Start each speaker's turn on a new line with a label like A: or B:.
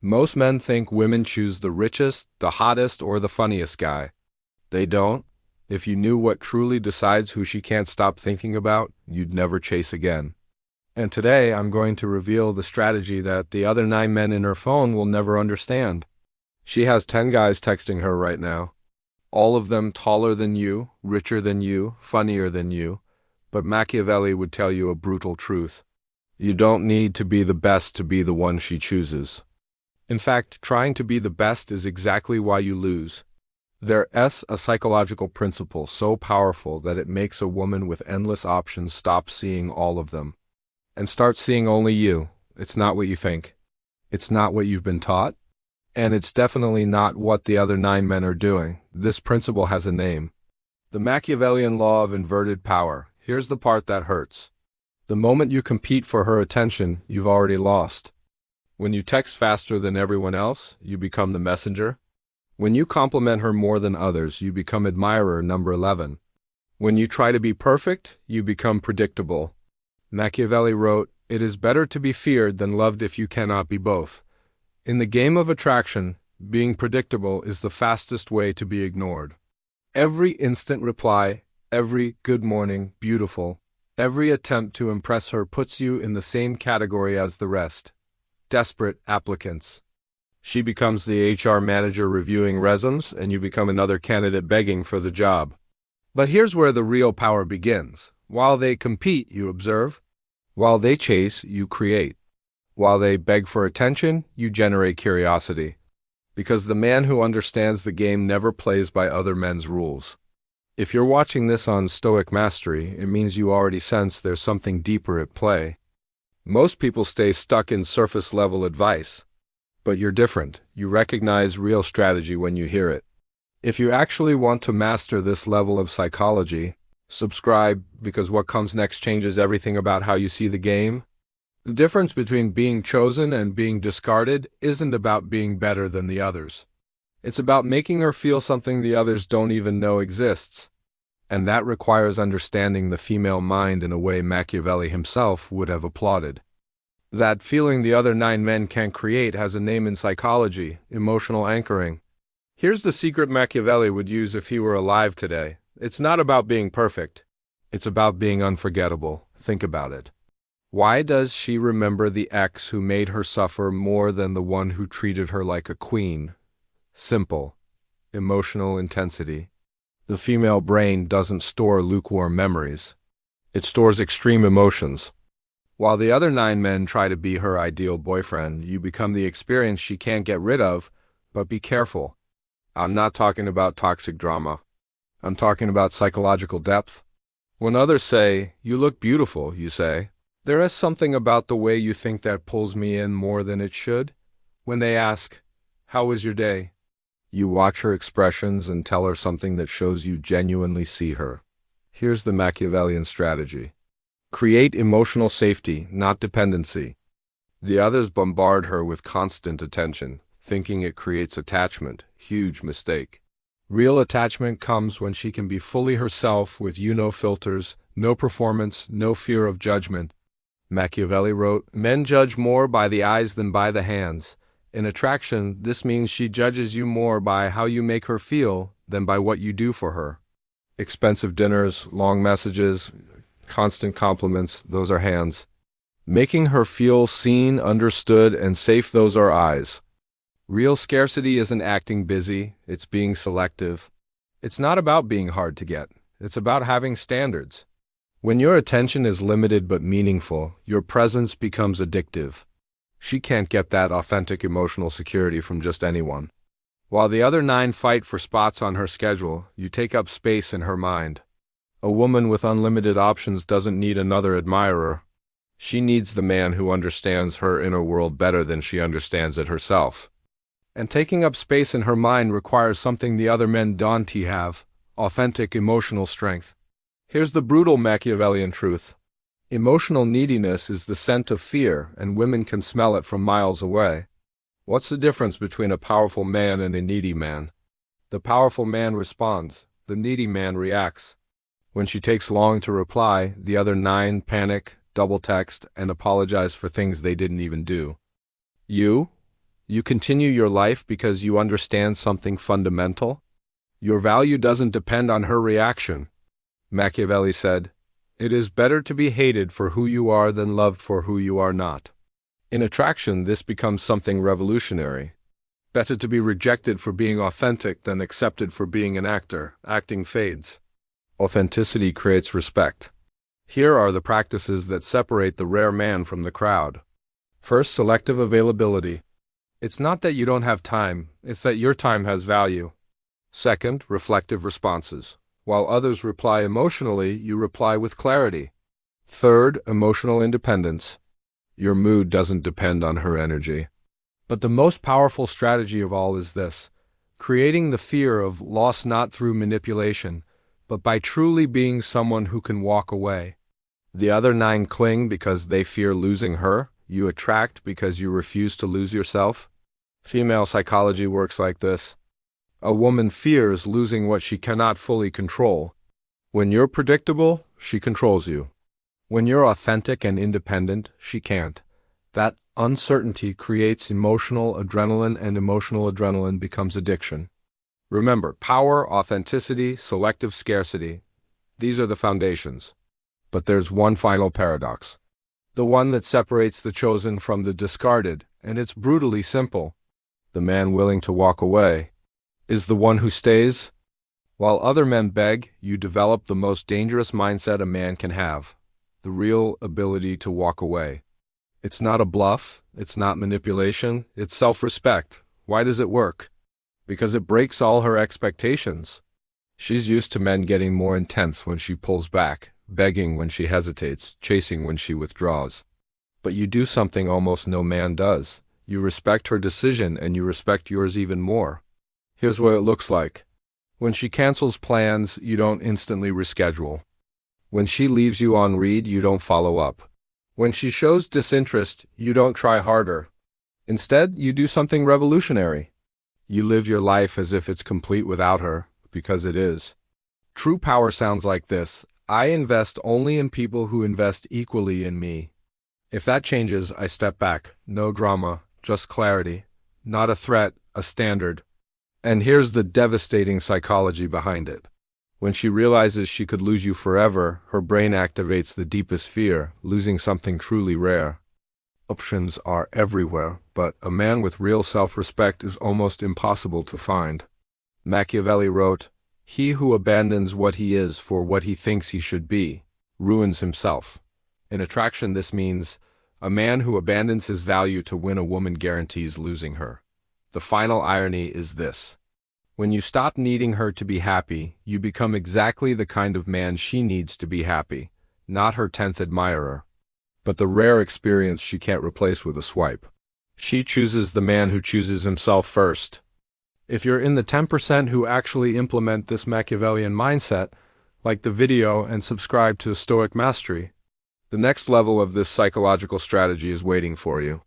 A: Most men think women choose the richest, the hottest, or the funniest guy. They don't. If you knew what truly decides who she can't stop thinking about, you'd never chase again. And today I'm going to reveal the strategy that the other 9 men in her phone will never understand. She has 10 guys texting her right now. All of them taller than you, richer than you, funnier than you. But Machiavelli would tell you a brutal truth. You don't need to be the best to be the one she chooses. In fact, trying to be the best is exactly why you lose. There's a psychological principle so powerful that it makes a woman with endless options stop seeing all of them and start seeing only you. It's not what you think. It's not what you've been taught. And it's definitely not what the other 9 men are doing. This principle has a name. The Machiavellian law of inverted power. Here's the part that hurts. The moment you compete for her attention, you've already lost. When you text faster than everyone else, you become the messenger. When you compliment her more than others, you become admirer number 11. When you try to be perfect, you become predictable. Machiavelli wrote, "It is better to be feared than loved if you cannot be both." In the game of attraction, being predictable is the fastest way to be ignored. Every instant reply, every good morning, beautiful, every attempt to impress her puts you in the same category as the rest. Desperate applicants. She becomes the HR manager reviewing resumes, and you become another candidate begging for the job. But here's where the real power begins. While they compete, you observe. While they chase, you create. While they beg for attention, you generate curiosity. Because the man who understands the game never plays by other men's rules. If you're watching this on Stoic Mastery, it means you already sense there's something deeper at play. Most people stay stuck in surface-level advice. But you're different. You recognize real strategy when you hear it. If you actually want to master this level of psychology, subscribe, because what comes next changes everything about how you see the game. The difference between being chosen and being discarded isn't about being better than the others. It's about making her feel something the others don't even know exists. And that requires understanding the female mind in a way Machiavelli himself would have applauded. That feeling the other 9 men can't create has a name in psychology: emotional anchoring. Here's the secret Machiavelli would use if he were alive today. It's not about being perfect. It's about being unforgettable. Think about it. Why does she remember the ex who made her suffer more than the one who treated her like a queen? Simple. Emotional intensity. The female brain doesn't store lukewarm memories. It stores extreme emotions. While the other 9 men try to be her ideal boyfriend, you become the experience she can't get rid of, but be careful. I'm not talking about toxic drama. I'm talking about psychological depth. When others say, "You look beautiful," you say, "There is something about the way you think that pulls me in more than it should." When they ask, "How was your day?" you watch her expressions and tell her something that shows you genuinely see her. Here's the Machiavellian strategy. Create emotional safety, not dependency. The others bombard her with constant attention, thinking it creates attachment. Huge mistake. Real attachment comes when she can be fully herself with no filters, no performance, no fear of judgment. Machiavelli wrote, "Men judge more by the eyes than by the hands." In attraction, this means she judges you more by how you make her feel than by what you do for her. Expensive dinners, long messages, constant compliments, those are hands. Making her feel seen, understood, and safe, those are eyes. Real scarcity isn't acting busy, it's being selective. It's not about being hard to get, it's about having standards. When your attention is limited but meaningful, your presence becomes addictive. She can't get that authentic emotional security from just anyone. While the other 9 fight for spots on her schedule, you take up space in her mind. A woman with unlimited options doesn't need another admirer. She needs the man who understands her inner world better than she understands it herself. And taking up space in her mind requires something the other men don't have: authentic emotional strength. Here's the brutal Machiavellian truth. Emotional neediness is the scent of fear, and women can smell it from miles away. What's the difference between a powerful man and a needy man? The powerful man responds, the needy man reacts. When she takes long to reply, the other 9 panic, double text, and apologize for things they didn't even do. You You continue your life because you understand something fundamental. Your value doesn't depend on her reaction. Machiavelli said, "It is better to be hated for who you are than loved for who you are not." In attraction, this becomes something revolutionary. Better to be rejected for being authentic than accepted for being an actor. Acting fades. Authenticity creates respect. Here are the practices that separate the rare man from the crowd. First, selective availability. It's not that you don't have time, it's that your time has value. Second, reflective responses. While others reply emotionally, you reply with clarity. Third, emotional independence. Your mood doesn't depend on her energy. But the most powerful strategy of all is this: creating the fear of loss not through manipulation, but by truly being someone who can walk away. The other 9 cling because they fear losing her. You attract because you refuse to lose yourself. Female psychology works like this. A woman fears losing what she cannot fully control. When you're predictable, she controls you. When you're authentic and independent, she can't. That uncertainty creates emotional adrenaline, and emotional adrenaline becomes addiction. Remember, power, authenticity, selective scarcity. These are the foundations. But there's one final paradox. The one that separates the chosen from the discarded, and it's brutally simple. The man willing to walk away is the one who stays. While other men beg, you develop the most dangerous mindset a man can have: the real ability to walk away. It's not a bluff, it's not manipulation, it's self-respect. Why does it work? Because it breaks all her expectations. She's used to men getting more intense when she pulls back, begging when she hesitates, chasing when she withdraws. But you do something almost no man does. You respect her decision, and you respect yours even more. Here's what it looks like. When she cancels plans, you don't instantly reschedule. When she leaves you on read, you don't follow up. When she shows disinterest, you don't try harder. Instead, you do something revolutionary. You live your life as if it's complete without her, because it is. True power sounds like this: I invest only in people who invest equally in me. If that changes, I step back. No drama, just clarity. Not a threat, a standard. And here's the devastating psychology behind it. When she realizes she could lose you forever, her brain activates the deepest fear: losing something truly rare. Options are everywhere, but a man with real self-respect is almost impossible to find. Machiavelli wrote, "He who abandons what he is for what he thinks he should be, ruins himself." In attraction, this means a man who abandons his value to win a woman guarantees losing her. The final irony is this: when you stop needing her to be happy, you become exactly the kind of man she needs to be happy, not her 10th admirer, but the rare experience she can't replace with a swipe. She chooses the man who chooses himself first. If you're in the 10% who actually implement this Machiavellian mindset, like the video and subscribe to Stoic Mastery, the next level of this psychological strategy is waiting for you.